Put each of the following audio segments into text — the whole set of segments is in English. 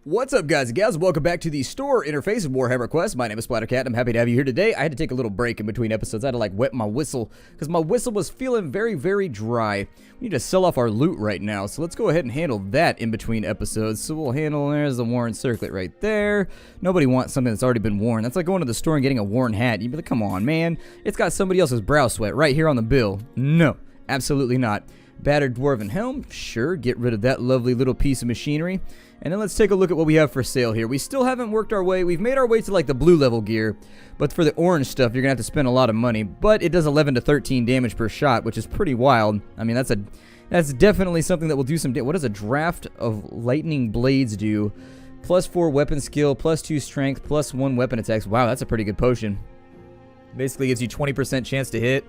What's up, guys and gals? Welcome back to the store interface of Warhammer Quest. My name is Splattercat. I'm happy to have you here today. I had to take a little break in between episodes. I had to wet my whistle because my whistle was feeling very dry. We need to sell off our loot right now, so let's go ahead and handle that in between episodes. So we'll handle, there's the worn circlet right there. Nobody wants something that's already been worn. That's like going to the store and getting a worn hat. You'd be like, come on, man. It's got somebody else's brow sweat right here on the bill. No, absolutely not. Battered dwarven helm, sure, get rid of that lovely little piece of machinery. And then let's take a look at what we have for sale here. We still haven't worked our way. We've made our way to like the blue level gear, but for the orange stuff, you're gonna have to spend a lot of money. But it does 11 to 13 damage per shot, which is pretty wild. I mean, that's definitely something that will do some damage. What does a draft of lightning blades do? +4 weapon skill, +2 strength, +1 weapon attacks. Wow, that's a pretty good potion. Basically gives you 20% chance to hit.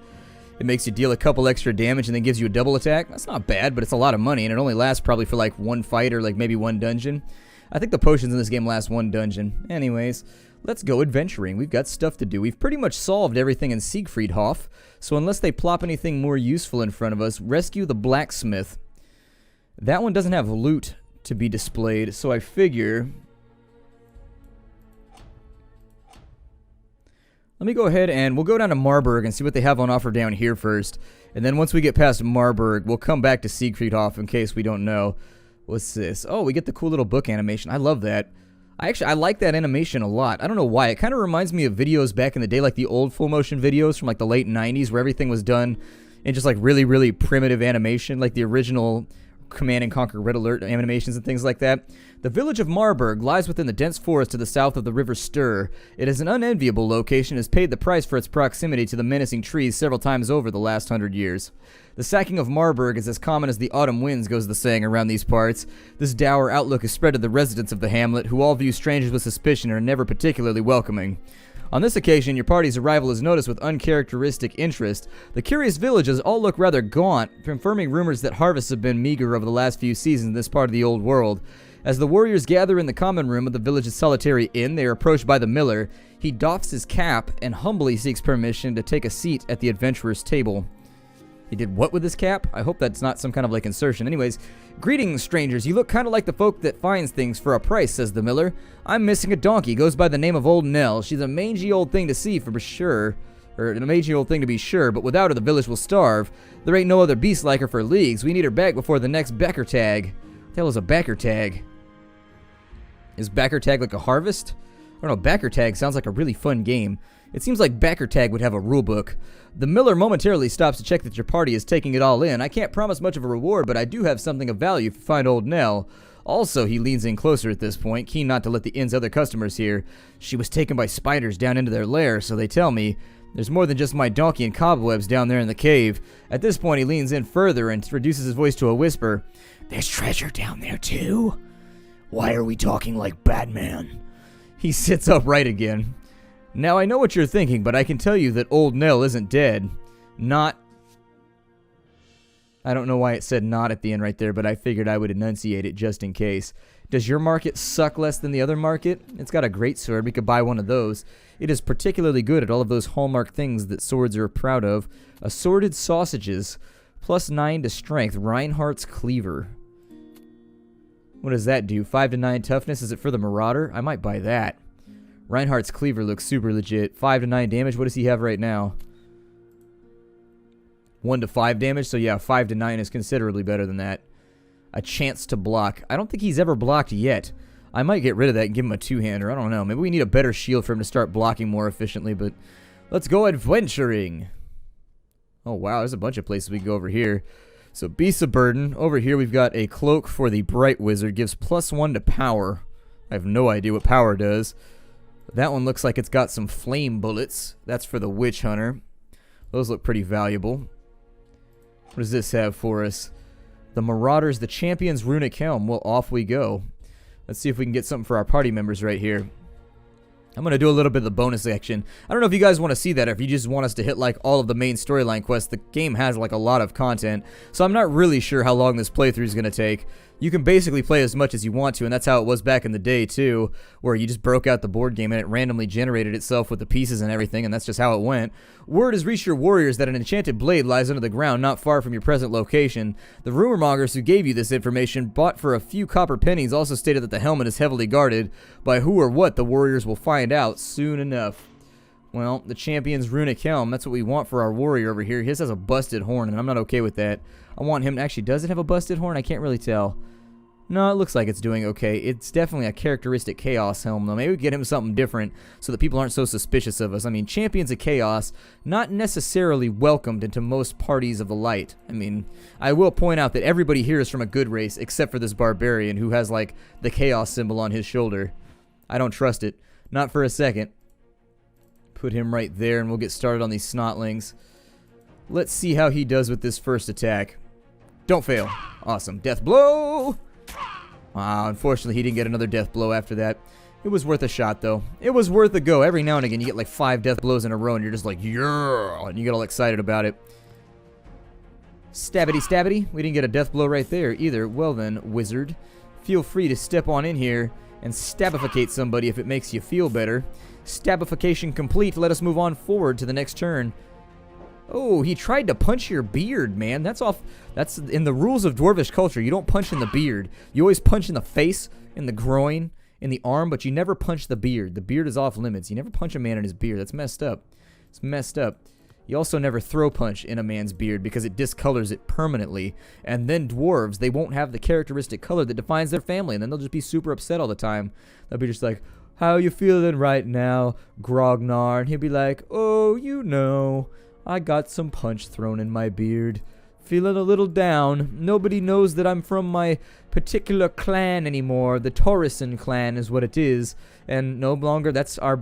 It makes you deal a couple extra damage and then gives you a double attack. That's not bad, but it's a lot of money, and it only lasts probably for like one fight or like maybe one dungeon. I think the potions in this game last one dungeon. Anyways, let's go adventuring. We've got stuff to do. We've pretty much solved everything in Siegfriedhof, so unless they plop anything more useful in front of us, rescue the blacksmith. That one doesn't have loot to be displayed, so I figure... Let me go ahead and we'll go down to Marburg and see what they have on offer down here first. And then once we get past Marburg, we'll come back to Siegfriedhof in case we don't know. What's this? Oh, we get the cool little book animation. I love that. I like that animation a lot. I don't know why. It kind of reminds me of videos back in the day, like the old full motion videos from like the late 90s where everything was done in just like really primitive animation, like the original Command and Conquer Red Alert animations and things like that. The village of Marberg lies within the dense forest to the south of the river Ster. It is an unenviable location and has paid the price for its proximity to the menacing trees several times over the last 100 years. The sacking of Marburg is as common as the autumn winds, goes the saying around these parts. This dour outlook is spread to the residents of the hamlet, who all view strangers with suspicion and are never particularly welcoming. On this occasion, your party's arrival is noticed with uncharacteristic interest. The curious villages all look rather gaunt, confirming rumors that harvests have been meager over the last few seasons in this part of the old world. As the warriors gather in the common room of the village's solitary inn, they are approached by the miller. He doffs his cap and humbly seeks permission to take a seat at the adventurer's table. He did what with his cap? I hope that's not some kind of like insertion. Anyways, greetings, strangers. You look kind of like the folk that finds things for a price, says the miller. I'm missing a donkey. Goes by the name of Old Nell. She's a mangy old thing to see for sure. Or a mangy old thing to be sure, but without her the village will starve. There ain't no other beast like her for leagues. We need her back before the next backer tag. What the hell is a backer tag? Is backer tag like a harvest? I don't know, backer tag sounds like a really fun game. It seems like backer tag would have a rulebook. The miller momentarily stops to check that your party is taking it all in. I can't promise much of a reward, but I do have something of value if you find Old Nell. Also, he leans in closer at this point, keen not to let the inn's other customers hear. She was taken by spiders down into their lair, so they tell me. There's more than just my donkey and cobwebs down there in the cave. At this point, he leans in further and reduces his voice to a whisper. There's treasure down there, too? Why are we talking like Batman? He sits upright again. Now, I know what you're thinking, but I can tell you that Old Nell isn't dead. Not... I don't know why it said not at the end right there, but I figured I would enunciate it just in case. Does your market suck less than the other market? It's got a great sword. We could buy one of those. It is particularly good at all of those hallmark things that swords are proud of. Assorted sausages. +9 to strength. Reinhardt's cleaver. What does that do? 5 to 9 toughness. Is it for the marauder? I might buy that. Reinhardt's cleaver looks super legit. 5 to 9 damage. What does he have right now? 1 to 5 damage. So yeah, 5 to 9 is considerably better than that. A chance to block. I don't think he's ever blocked yet. I might get rid of that and give him a two-hander. I don't know. Maybe we need a better shield for him to start blocking more efficiently, but let's go adventuring. Oh wow, there's a bunch of places we can go over here. So Beasts of Burden. Over here we've got a cloak for the Bright Wizard. Gives +1 to power. I have no idea what power does. That one looks like it's got some flame bullets. That's for the Witch Hunter. Those look pretty valuable. What does this have for us? The Marauders, the Champion's Runic Helm. Well, off we go. Let's see if we can get something for our party members right here. I'm going to do a little bit of the bonus section. I don't know if you guys want to see that or if you just want us to hit like all of the main storyline quests. The game has like a lot of content, so I'm not really sure how long this playthrough is going to take. You can basically play as much as you want to, and that's how it was back in the day, too, where you just broke out the board game and it randomly generated itself with the pieces and everything, and that's just how it went. Word has reached your warriors that an enchanted blade lies under the ground not far from your present location. The rumor mongers who gave you this information, bought for a few copper pennies, also stated that the helmet is heavily guarded. By who or what, the warriors will find out soon enough. Well, the champion's runic helm, that's what we want for our warrior over here. His has a busted horn, and I'm not okay with that. I want him, actually, does it have a busted horn? I can't really tell. No, it looks like it's doing okay. It's definitely a characteristic Chaos helm, though. Maybe we get him something different so that people aren't so suspicious of us. I mean, Champions of Chaos, not necessarily welcomed into most parties of the light. I mean, I will point out that everybody here is from a good race, except for this barbarian who has, like, the Chaos symbol on his shoulder. I don't trust it. Not for a second. Put him right there, and we'll get started on these snotlings. Let's see how he does with this first attack. Don't fail. Awesome. Death blow! Unfortunately, he didn't get another death blow after that. It was worth a shot, though. It was worth a go. Every now and again, you get like 5 death blows in a row, and you're just like, yeah! And you get all excited about it. Stabbity, stabbity. We didn't get a death blow right there either. Well then, wizard. Feel free to step on in here and stabificate somebody if it makes you feel better. Stabification complete. Let us move on forward to the next turn. Oh, he tried to punch your beard, man. That's off. That's in the rules of dwarvish culture. You don't punch in the beard. You always punch in the face, in the groin, in the arm, but you never punch the beard. The beard is off limits. You never punch a man in his beard. That's messed up. It's messed up. You also never throw punch in a man's beard because it discolors it permanently. And then dwarves, they won't have the characteristic color that defines their family, and then they'll just be super upset all the time. They'll be just like, "How you feeling right now, Grognar?" And he'll be like, "Oh, you know, I got some punch thrown in my beard. Feeling a little down. Nobody knows that I'm from my particular clan anymore. The Torreson clan is what it is. And no longer, that's our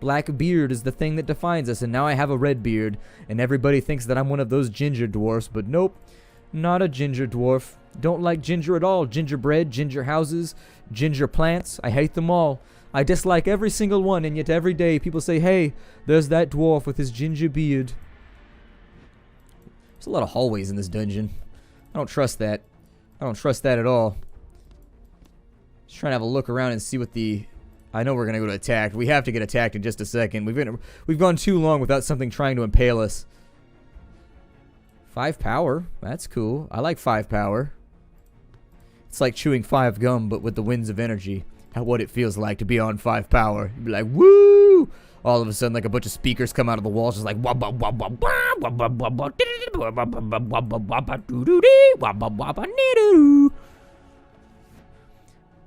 black beard is the thing that defines us. And now I have a red beard. And everybody thinks that I'm one of those ginger dwarfs. But nope, not a ginger dwarf. Don't like ginger at all. Gingerbread, ginger houses, ginger plants. I hate them all. I dislike every single one. And yet every day people say, hey, there's that dwarf with his ginger beard. There's a lot of hallways in this dungeon. I don't trust that. I don't trust that at all. Just trying to have a look around and see what the... I know we're going to go to attack. We have to get attacked in just a second. We've gone too long without something trying to impale us. 5 power. That's cool. I like 5 power. It's like chewing 5 gum, but with the winds of energy. What it feels like to be on 5 power. You'd be like, woo! All of a sudden, like a bunch of speakers come out of the walls, just like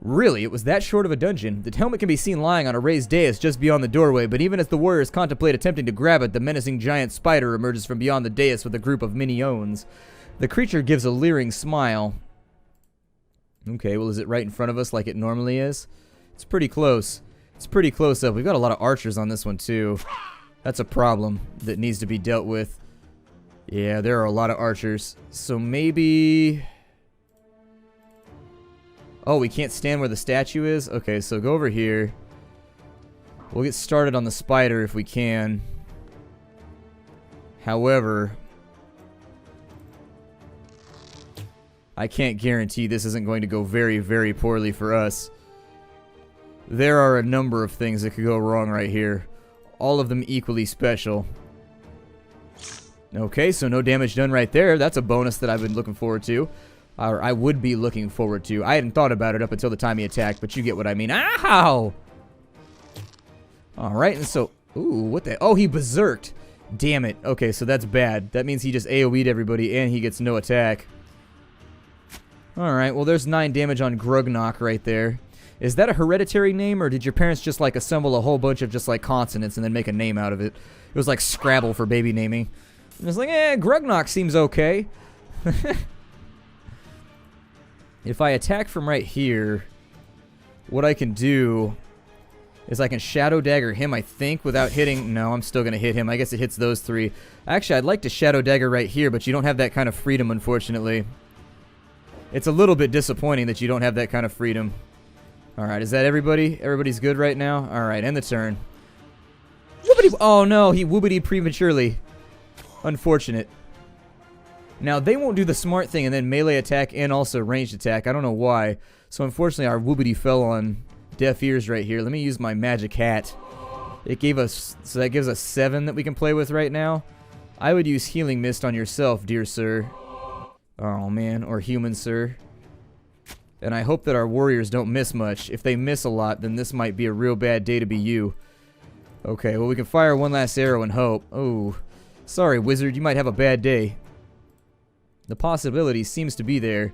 really, it was that short of a dungeon. The helmet can be seen lying on a raised dais just beyond the doorway, but even as the warriors contemplate attempting to grab it, the menacing giant spider emerges from beyond the dais with a group of minions. The creature gives a leering smile. Okay, well, is it right in front of us like it normally is? It's pretty close. It's pretty close up. We've got a lot of archers on this one, too. That's a problem that needs to be dealt with. Yeah, there are a lot of archers. So maybe... Oh, we can't stand where the statue is? Okay, so go over here. We'll get started on the spider if we can. However... I can't guarantee this isn't going to go very, very poorly for us. There are a number of things that could go wrong right here. All of them equally special. Okay, so no damage done right there. That's a bonus that I've been looking forward to. Or I would be looking forward to. I hadn't thought about it up until the time he attacked, but you get what I mean. Ow! Alright, and so... Ooh, what the... Oh, he berserked. Damn it. Okay, so that's bad. That means he just AoE'd everybody, and he gets no attack. Alright, well there's 9 damage on Grognak right there. Is that a hereditary name, or did your parents just, like, assemble a whole bunch of just, like, consonants and then make a name out of it? It was like Scrabble for baby naming. And it's like, Grognak seems okay. If I attack from right here, what I can do is I can Shadow Dagger him, I think, without hitting... No, I'm still going to hit him. I guess it hits those 3. Actually, I'd like to Shadow Dagger right here, but you don't have that kind of freedom, unfortunately. It's a little bit disappointing that you don't have that kind of freedom. Alright, is that everybody? Everybody's good right now? Alright, end the turn. Whoopity! Oh no, he whoopity prematurely. Unfortunate. Now, they won't do the smart thing and then melee attack and also ranged attack. I don't know why. So, unfortunately, our whoopity fell on deaf ears right here. Let me use my magic hat. It gave us, so that gives us 7 that we can play with right now. I would use Healing Mist on yourself, dear sir. Oh, man. Or human, sir. And I hope that our warriors don't miss much. If they miss a lot, then this might be a real bad day to be you. Okay, well, we can fire one last arrow and hope. Oh, sorry, wizard. You might have a bad day. The possibility seems to be there.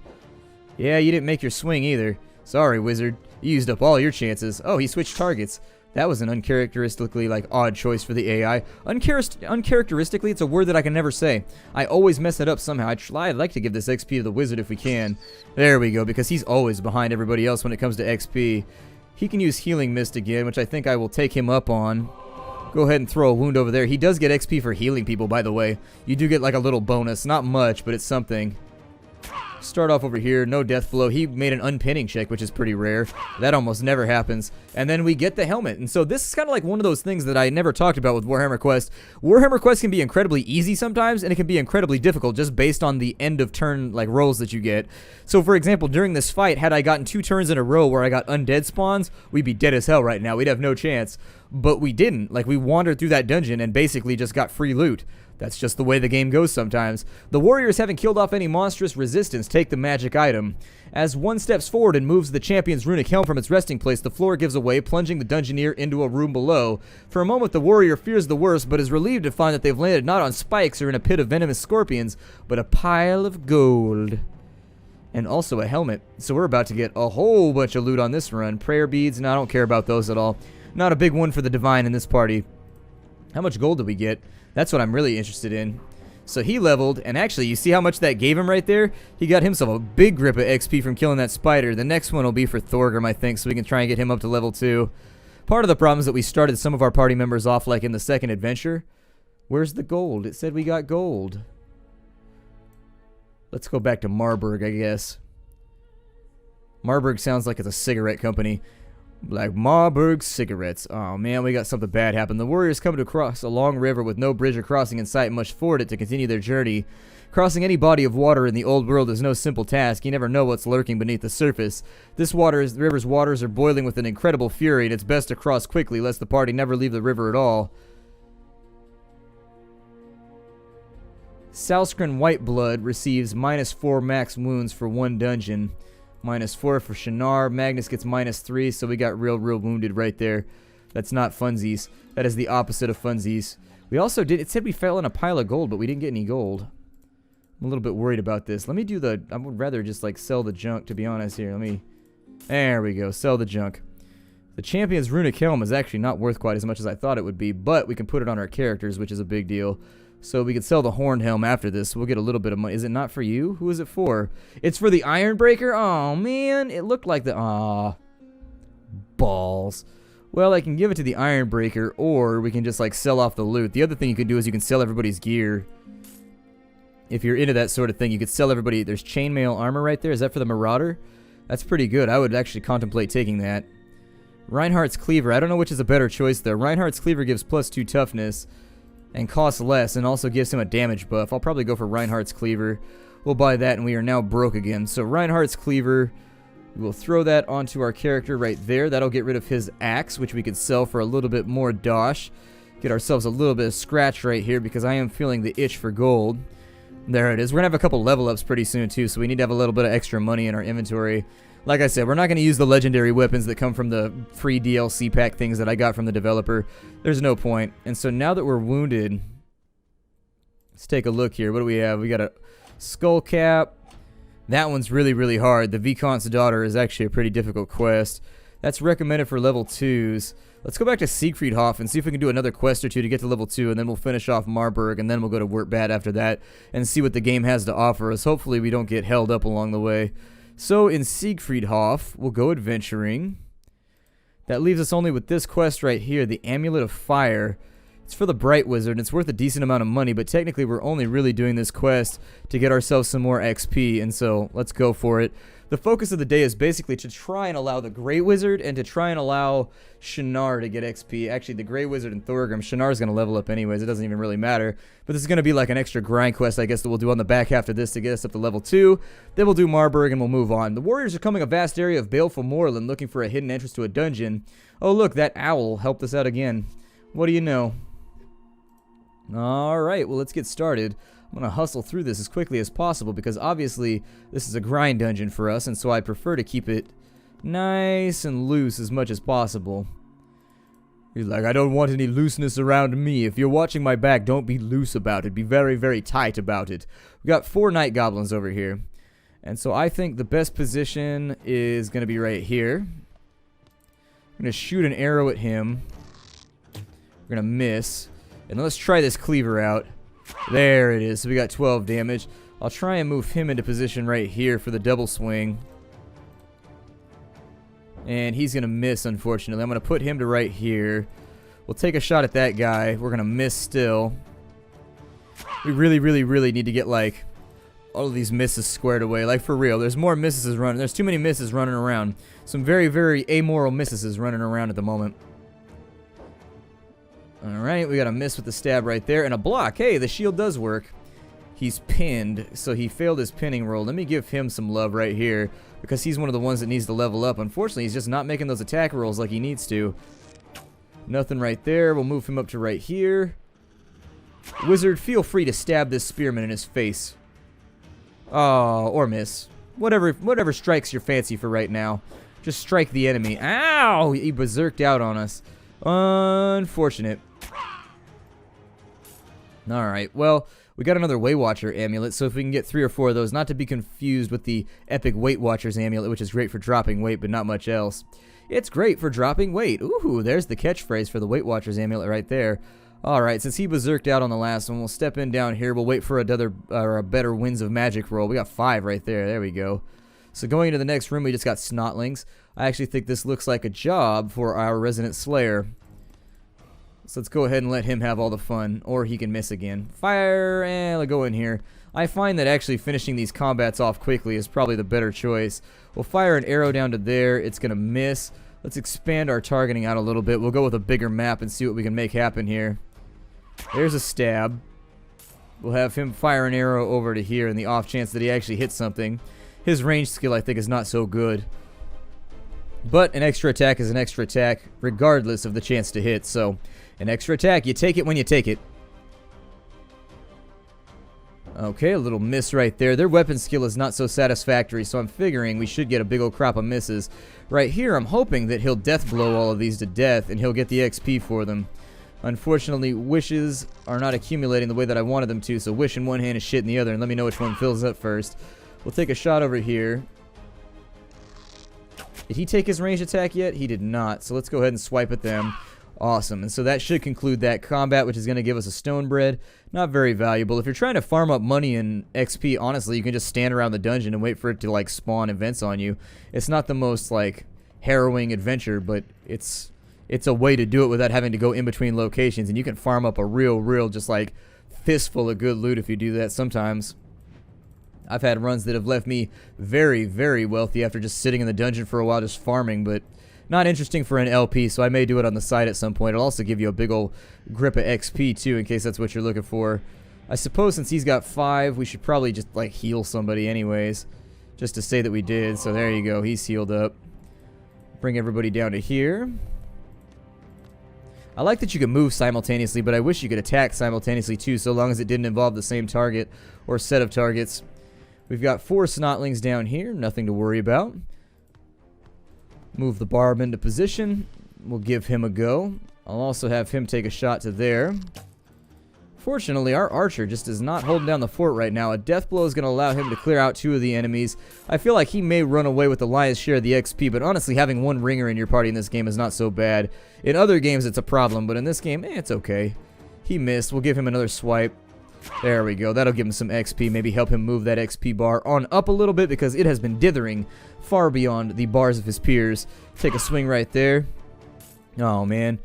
Yeah, you didn't make your swing either. Sorry, wizard. You used up all your chances. Oh, he switched targets. That was an uncharacteristically, odd choice for the AI. Uncharacteristically, it's a word that I can never say. I always mess it up somehow. I'd like to give this XP to the wizard if we can. There we go, because he's always behind everybody else when it comes to XP. He can use Healing Mist again, which I think I will take him up on. Go ahead and throw a wound over there. He does get XP for healing people, by the way. You do get, a little bonus. Not much, but it's something. Start off over here, no death blow. He made an unpinning check, which is pretty rare. That almost never happens. And then we get the helmet. And so this is kind of like one of those things that I never talked about with Warhammer Quest. Warhammer Quest can be incredibly easy sometimes, and it can be incredibly difficult just based on the end of turn rolls that you get. So for example, during this fight, had I gotten 2 turns in a row where I got undead spawns, we'd be dead as hell right now. We'd have no chance. But we didn't. We wandered through that dungeon and basically just got free loot. That's just the way the game goes sometimes. The warriors, having killed off any monstrous resistance, take the magic item. As one steps forward and moves the champion's runic helm from its resting place, the floor gives away, plunging the dungeoneer into a room below. For a moment, the warrior fears the worst, but is relieved to find that they've landed not on spikes or in a pit of venomous scorpions, but a pile of gold. And also a helmet. So we're about to get a whole bunch of loot on this run. Prayer beads, no, I don't care about those at all. Not a big one for the divine in this party. How much gold did we get? That's what I'm really interested in. So he leveled, and actually, you see how much that gave him right there? He got himself a big grip of XP from killing that spider. The next one will be for Thorgrim, I think, so we can try and get him up to level 2. Part of the problem is that we started some of our party members off in the second adventure. Where's the gold? It said we got gold. Let's go back to Marburg, I guess. Marburg sounds like it's a cigarette company. Marburg cigarettes. Oh man, we got something bad happen. The warriors come to cross a long river with no bridge or crossing in sight and must ford it to continue their journey. Crossing any body of water in the old world is no simple task. You never know what's lurking beneath the surface. The river's waters are boiling with an incredible fury, and it's best to cross quickly lest the party never leave the river at all. Salskren Whiteblood receives -4 max wounds for 1 dungeon. -4 for Shannara. Magnus gets -3, so we got real wounded right there. That's not funsies. That is the opposite of funsies. We also did, it said we fell in a pile of gold, but we didn't get any gold. I'm a little bit worried about this. Let me do I would rather just sell the junk, to be honest here. There we go, sell the junk. The champion's runic helm is actually not worth quite as much as I thought it would be, but we can put it on our characters, which is a big deal. So we could sell the horned helm after this. We'll get a little bit of money. Is it not for you? Who is it for? It's for the Ironbreaker? Oh, man. It looked like the... Aw. Balls. Well, I can give it to the Ironbreaker, or we can just, sell off the loot. The other thing you can do is you can sell everybody's gear. If you're into that sort of thing, you could sell everybody... There's chainmail armor right there. Is that for the Marauder? That's pretty good. I would actually contemplate taking that. Reinhardt's Cleaver. I don't know which is a better choice, though. Reinhardt's Cleaver gives +2 toughness. And costs less, and also gives him a damage buff. I'll probably go for Reinhardt's Cleaver. We'll buy that, and we are now broke again. So Reinhardt's Cleaver, we'll throw that onto our character right there. That'll get rid of his axe, which we could sell for a little bit more dosh. Get ourselves a little bit of scratch right here, because I am feeling the itch for gold. There it is. We're going to have a couple level ups pretty soon, too, so we need to have a little bit of extra money in our inventory. Like I said, we're not going to use the legendary weapons that come from the free DLC pack things that I got from the developer. There's no point. And so now that we're wounded, let's take a look here. What do we have? We got a skull cap. That one's really hard. The Vicomte's Daughter is actually a pretty difficult quest. That's recommended for level 2s. Let's go back to Siegfriedhof and see if we can do another quest or two to get to level 2, and then we'll finish off Marburg, and then we'll go to Wurtbad after that and see what the game has to offer us. Hopefully we don't get held up along the way. So in Siegfriedhof, we'll go adventuring. That leaves us only with this quest right here, the Amulet of Fire. It's for the Bright Wizard, and it's worth a decent amount of money, but technically we're only really doing this quest to get ourselves some more XP, and so let's go for it. the focus of the day is basically to try and allow the Grey Wizard and to try and allow Shannara to get XP. Actually, the Grey Wizard and Thorgrim, Shannara's going to level up anyways. It doesn't even really matter. But this is going to be like an extra grind quest, I guess, that we'll do on the back half of this to get us up to level 2. Then we'll do Marberg and we'll move on. The warriors are coming a vast area of baleful moorland looking for a hidden entrance to a dungeon. Oh, look, that owl helped us out again. What do you know? Alright, well, let's get started. I'm going to hustle through this as quickly as possible because obviously this is a grind dungeon for us, and so I prefer to keep it nice and loose as much as possible. He's like, I don't want any looseness around me. If you're watching my back, don't be loose about it. Be very, very tight about it. We got 4 night goblins over here, and so I think the best position is going to be right here. I'm going to shoot an arrow at him. We're going to miss. And let's try this cleaver out. There it is. So we got 12 damage. I'll try and move him into position right here for the double swing. And he's going to miss, unfortunately. I'm going to put him to right here. We'll take a shot at that guy. We're going to miss still. We really, really, really need to get, like, all of these misses squared away. Like, for real. There's more misses running. There's too many misses running around. Some very, very amoral misses running around at the moment. Alright, we got a miss with the stab right there, and a block. Hey, the shield does work. He's pinned, so he failed his pinning roll. Let me give him some love right here, because he's one of the ones that needs to level up. Unfortunately, he's just not making those attack rolls like he needs to. Nothing right there. We'll move him up to right here. Wizard, feel free to stab this spearman in his face. Oh, or miss. Whatever strikes your fancy for right now. Just strike the enemy. Ow! He berserked out on us. Unfortunate. Alright, well, we got another Weight Watcher amulet, so if we can get 3 or 4 of those, not to be confused with the epic Weight Watchers amulet, which is great for dropping weight, but not much else. It's great for dropping weight. Ooh, there's the catchphrase for the Weight Watchers amulet right there. Alright, since he berserked out on the last one, we'll step in down here. We'll wait for a better Winds of Magic roll. We got 5 right there. There we go. So going into the next room, we just got Snotlings. I actually think this looks like a job for our Resident Slayer. So let's go ahead and let him have all the fun, or he can miss again. Fire, and let's go in here. I find that actually finishing these combats off quickly is probably the better choice. We'll fire an arrow down to there. It's going to miss. Let's expand our targeting out a little bit. We'll go with a bigger map and see what we can make happen here. There's a stab. We'll have him fire an arrow over to here in the off chance that he actually hits something. His range skill, I think, is not so good. But an extra attack is an extra attack, regardless of the chance to hit. So, an extra attack, you take it when you take it. Okay, a little miss right there. Their weapon skill is not so satisfactory, so I'm figuring we should get a big old crop of misses. Right here, I'm hoping that he'll death blow all of these to death, and he'll get the XP for them. Unfortunately, wishes are not accumulating the way that I wanted them to, so wish in one hand is shit in the other, and let me know which one fills up first. We'll take a shot over here. Did he take his ranged attack yet? He did not, so let's go ahead and swipe at them. Awesome, and so that should conclude that combat, which is going to give us a stone bread. Not very valuable. If you're trying to farm up money and XP, honestly, you can just stand around the dungeon and wait for it to, like, spawn events on you. It's not the most, like, harrowing adventure, but it's a way to do it without having to go in between locations, and you can farm up a real, just, like, fistful of good loot if you do that sometimes. I've had runs that have left me very, very wealthy after just sitting in the dungeon for a while just farming, but not interesting for an LP, so I may do it on the side at some point. It'll also give you a big old grip of XP, too, in case that's what you're looking for. I suppose since he's got 5, we should probably just, like, heal somebody anyways, just to say that we did. So there you go. He's healed up. Bring everybody down to here. I like that you can move simultaneously, but I wish you could attack simultaneously, too, so long as it didn't involve the same target or set of targets. We've got 4 Snotlings down here. Nothing to worry about. Move the barb into position. We'll give him a go. I'll also have him take a shot to there. Fortunately, our archer just is not holding down the fort right now. A death blow is going to allow him to clear out 2 of the enemies. I feel like he may run away with the lion's share of the XP, but honestly, having 1 ringer in your party in this game is not so bad. In other games, it's a problem, but in this game, it's okay. He missed. We'll give him another swipe. There we go. That'll give him some XP. Maybe help him move that XP bar on up a little bit because it has been dithering far beyond the bars of his peers. Take a swing right there. Oh, man.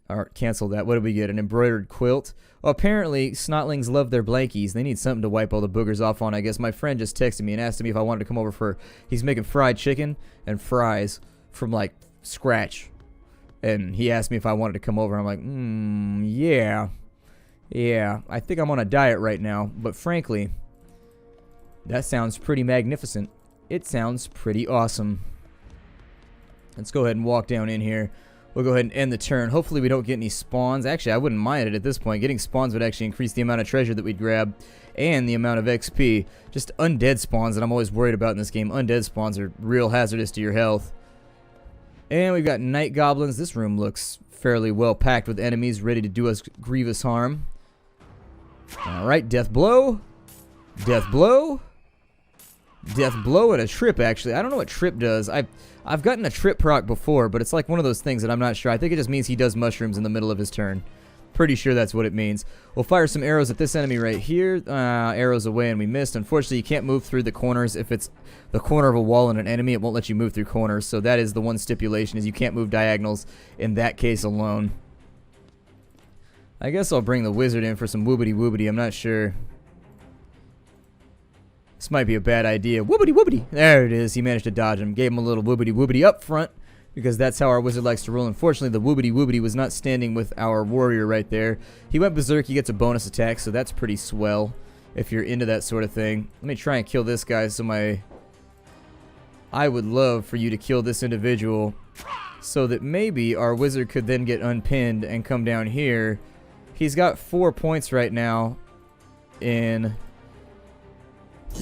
Alright, cancel that. What did we get? An embroidered quilt? Well, apparently, snotlings love their blankies. They need something to wipe all the boogers off on, I guess. My friend just texted me and asked me if I wanted to come over for... He's making fried chicken and fries from, like, scratch. And he asked me if I wanted to come over. I'm like, yeah. Yeah, I think I'm on a diet right now. But frankly, that sounds pretty magnificent. It sounds pretty awesome. Let's go ahead and walk down in here. We'll go ahead and end the turn. Hopefully we don't get any spawns. Actually, I wouldn't mind it at this point. Getting spawns would actually increase the amount of treasure that we'd grab and the amount of XP. Just undead spawns that I'm always worried about in this game. Undead spawns are real hazardous to your health. And we've got night goblins. This room looks fairly well packed with enemies ready to do us grievous harm. Alright, death blow. Death blow. Death blow and a trip, actually. I don't know what trip does. I've gotten a trip proc before, but it's like one of those things that I'm not sure. I think it just means he does mushrooms in the middle of his turn. Pretty sure that's what it means. We'll fire some arrows at this enemy right here. Arrows away and we missed. Unfortunately, you can't move through the corners. If it's the corner of a wall in an enemy, it won't let you move through corners. So that is the one stipulation, is you can't move diagonals in that case alone. I guess I'll bring the wizard in for some woobity-woobity. I'm not sure. This might be a bad idea. Woobity-woobity! There it is. He managed to dodge him. Gave him a little woobity-woobity up front, because that's how our wizard likes to roll. Unfortunately, the woobity-woobity was not standing with our warrior right there. He went berserk. He gets a bonus attack, so that's pretty swell if you're into that sort of thing. Let me try and kill this guy. I would love for you to kill this individual so that maybe our wizard could then get unpinned and come down here. He's got 4 points right now in...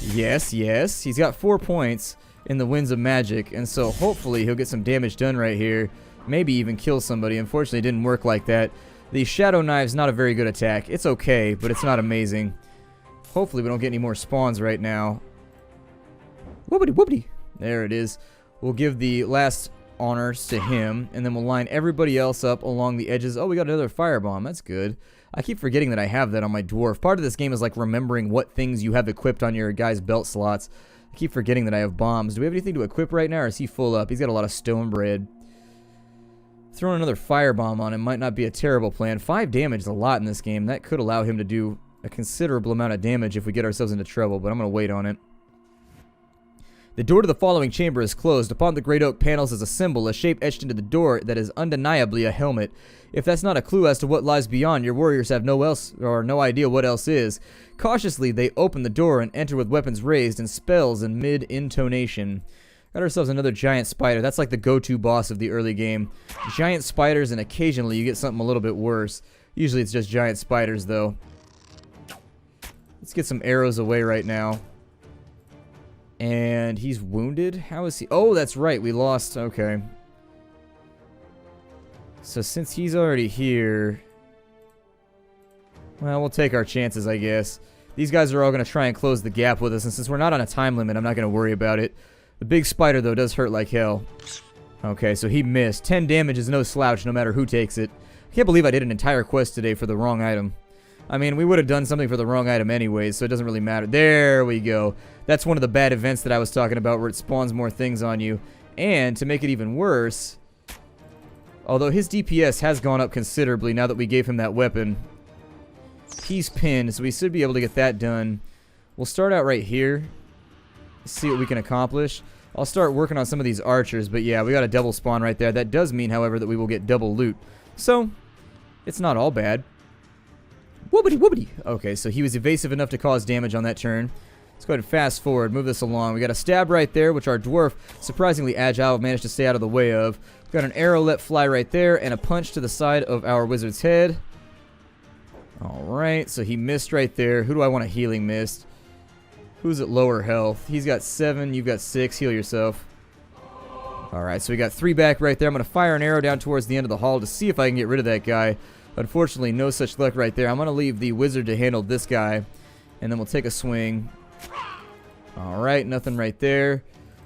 Yes. He's got 4 points in the Winds of Magic, and so hopefully he'll get some damage done right here. Maybe even kill somebody. Unfortunately, it didn't work like that. The Shadow Knive's not a very good attack. It's okay, but it's not amazing. Hopefully we don't get any more spawns right now. Woobity-woobity. There it is. We'll give the last honors to him, and then we'll line everybody else up along the edges. Oh, we got another firebomb. That's good. I keep forgetting that I have that on my dwarf. Part of this game is like remembering what things you have equipped on your guy's belt slots. I keep forgetting that I have bombs. Do we have anything to equip right now, or is he full up? He's got a lot of stone bread. Throwing another firebomb on him might not be a terrible plan. 5 damage is a lot in this game. That could allow him to do a considerable amount of damage if we get ourselves into trouble, but I'm going to wait on it. The door to the following chamber is closed. Upon the great oak panels is a symbol, a shape etched into the door that is undeniably a helmet. If that's not a clue as to what lies beyond, your warriors have no idea what else is. Cautiously, they open the door and enter with weapons raised and spells in mid-intonation. Got ourselves another giant spider. That's like the go-to boss of the early game. Giant spiders, and occasionally you get something a little bit worse. Usually it's just giant spiders, though. Let's get some arrows away right now. And he's wounded? How is he? Oh, that's right. We lost. Okay. So since he's already here... Well, we'll take our chances, I guess. These guys are all going to try and close the gap with us. And since we're not on a time limit, I'm not going to worry about it. The big spider, though, does hurt like hell. Okay, so he missed. 10 damage is no slouch, no matter who takes it. I can't believe I did an entire quest today for the wrong item. I mean, we would have done something for the wrong item anyways, so it doesn't really matter. There we go. That's one of the bad events that I was talking about, where it spawns more things on you. And to make it even worse, although his DPS has gone up considerably now that we gave him that weapon, he's pinned, so we should be able to get that done. We'll start out right here, see what we can accomplish. I'll start working on some of these archers, but yeah, we got a double spawn right there. That does mean, however, that we will get double loot. So, it's not all bad. Woobity woobity. Okay, so he was evasive enough to cause damage on that turn. Let's go ahead and fast forward, move this along. We got a stab right there, which our dwarf, surprisingly agile, managed to stay out of the way of. We've got an arrow let fly right there, and a punch to the side of our wizard's head. Alright, so he missed right there. Who do I want a healing mist? Who's at lower health? He's got 7, you've got 6. Heal yourself. Alright, so we got 3 back right there. I'm going to fire an arrow down towards the end of the hall to see if I can get rid of that guy. Unfortunately, no such luck right there. I'm going to leave the wizard to handle this guy, and then we'll take a swing. Alright, nothing right there.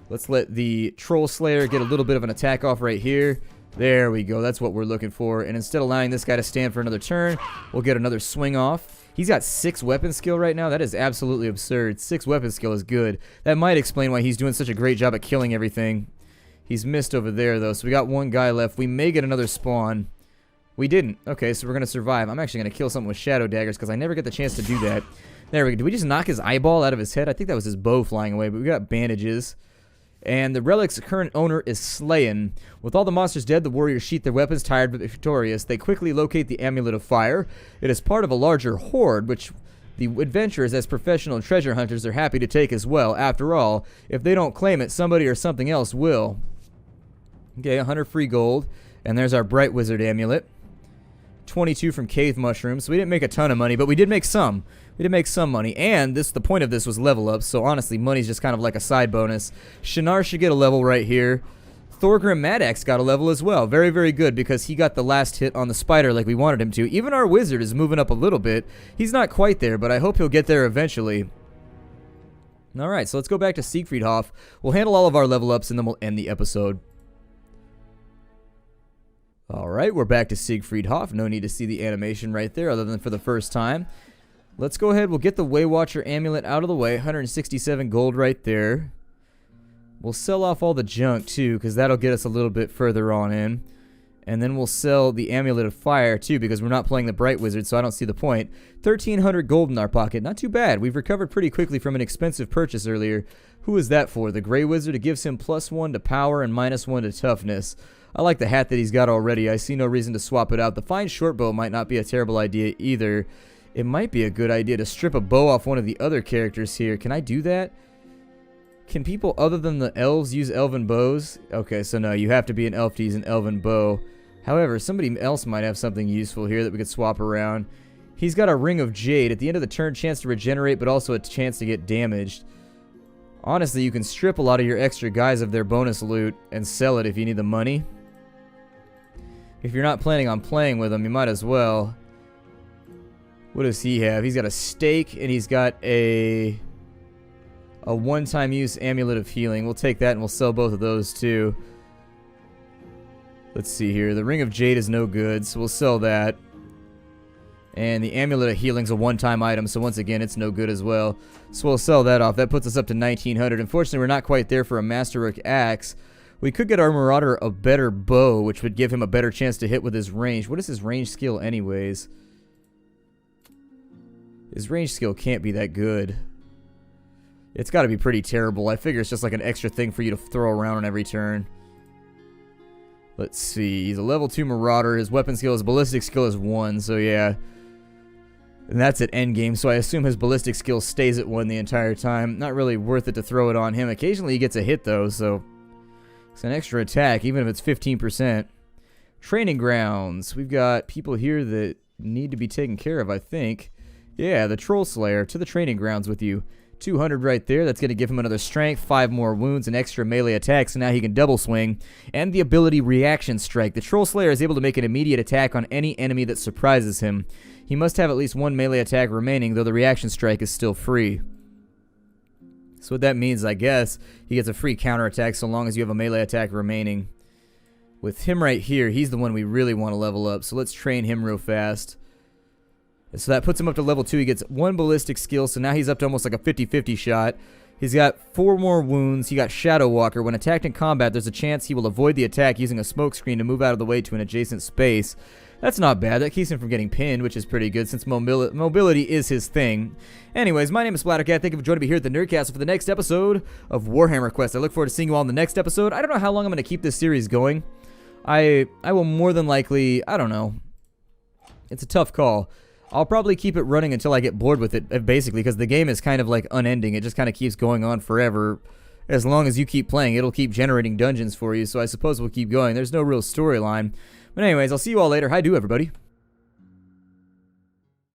Let's let the Troll Slayer get a little bit of an attack off right here. There we go. That's what we're looking for. And instead of allowing this guy to stand for another turn, we'll get another swing off. He's got 6 weapon skill right now. That is absolutely absurd. 6 weapon skill is good. That might explain why he's doing such a great job at killing everything. He's missed over there, though, so we got 1 guy left. We may get another spawn. We didn't. Okay, so we're going to survive. I'm actually going to kill something with shadow daggers because I never get the chance to do that. There we go. Did we just knock his eyeball out of his head? I think that was his bow flying away, but we got bandages. And the relic's current owner is slain. With all the monsters dead, the warriors sheath their weapons, tired but victorious. They quickly locate the Amulet of Fire. It is part of a larger hoard, which the adventurers, as professional treasure hunters, are happy to take as well. After all, if they don't claim it, somebody or something else will. Okay, 100 free gold. And there's our Bright Wizard Amulet. 22 from Cave Mushrooms. So we didn't make a ton of money, but we did make some. We did make some money. And the point of this was level up, so honestly, money's just kind of like a side bonus. Shannara should get a level right here. Thorgrim Madax got a level as well. Very, very good, because he got the last hit on the spider like we wanted him to. Even our wizard is moving up a little bit. He's not quite there, but I hope he'll get there eventually. Alright, so let's go back to Siegfriedhof. We'll handle all of our level ups, and then we'll end the episode. Alright, we're back to Siegfriedhof. No need to see the animation right there, other than for the first time. Let's go ahead. We'll get the Waywatcher Amulet out of the way. 167 gold right there. We'll sell off all the junk, too, because that'll get us a little bit further on in. And then we'll sell the Amulet of Fire, too, because we're not playing the Bright Wizard, so I don't see the point. 1,300 gold in our pocket. Not too bad. We've recovered pretty quickly from an expensive purchase earlier. Who is that for? The Grey Wizard. It gives him +1 to power and -1 to toughness. I like the hat that he's got already. I see no reason to swap it out. The fine short bow might not be a terrible idea either. It might be a good idea to strip a bow off one of the other characters here. Can I do that? Can people other than the elves use elven bows? Okay, so no, you have to be an elf to use an elven bow. However, somebody else might have something useful here that we could swap around. He's got a Ring of Jade. At the end of the turn, chance to regenerate, but also a chance to get damaged. Honestly, you can strip a lot of your extra guys of their bonus loot and sell it if you need the money. If you're not planning on playing with him, you might as well. What does he have? He's got a stake, and he's got a one-time use Amulet of Healing. We'll take that, and we'll sell both of those, too. Let's see here. The Ring of Jade is no good, so we'll sell that. And the Amulet of Healing's a one-time item, so once again, it's no good as well. So we'll sell that off. That puts us up to 1,900. Unfortunately, we're not quite there for a Masterwork Axe. We could get our Marauder a better bow, which would give him a better chance to hit with his range. What is his range skill anyways? His range skill can't be that good. It's got to be pretty terrible. I figure it's just like an extra thing for you to throw around on every turn. Let's see. He's a level 2 Marauder. His weapon skill, his ballistic skill is 1, so yeah. And that's at endgame, so I assume his ballistic skill stays at 1 the entire time. Not really worth it to throw it on him. Occasionally he gets a hit, though, so it's an extra attack, even if it's 15%. Training grounds. We've got people here that need to be taken care of, I think. Yeah, the Troll Slayer. To the training grounds with you. 200 right there. That's going to give him another strength, 5 more wounds, and extra melee attack, so now he can double swing. And the ability Reaction Strike. The Troll Slayer is able to make an immediate attack on any enemy that surprises him. He must have at least 1 melee attack remaining, though the Reaction Strike is still free. So what that means, I guess, he gets a free counterattack so long as you have a melee attack remaining. With him right here, he's the one we really want to level up, so let's train him real fast. So that puts him up to level 2. He gets 1 ballistic skill, so now he's up to almost like a 50-50 shot. He's got 4 more wounds. He got Shadow Walker. When attacked in combat, there's a chance he will avoid the attack using a smoke screen to move out of the way to an adjacent space. That's not bad. That keeps him from getting pinned, which is pretty good since mobility is his thing. Anyways, my name is Splattercat. Thank you for joining me here at the Nerdcastle for the next episode of Warhammer Quest. I look forward to seeing you all in the next episode. I don't know how long I'm going to keep this series going. I will more than likely, I don't know. It's a tough call. I'll probably keep it running until I get bored with it, basically, because the game is kind of like unending. It just kind of keeps going on forever. As long as you keep playing, it'll keep generating dungeons for you, so I suppose we'll keep going. There's no real storyline. But anyways, I'll see you all later. Hi-do, everybody.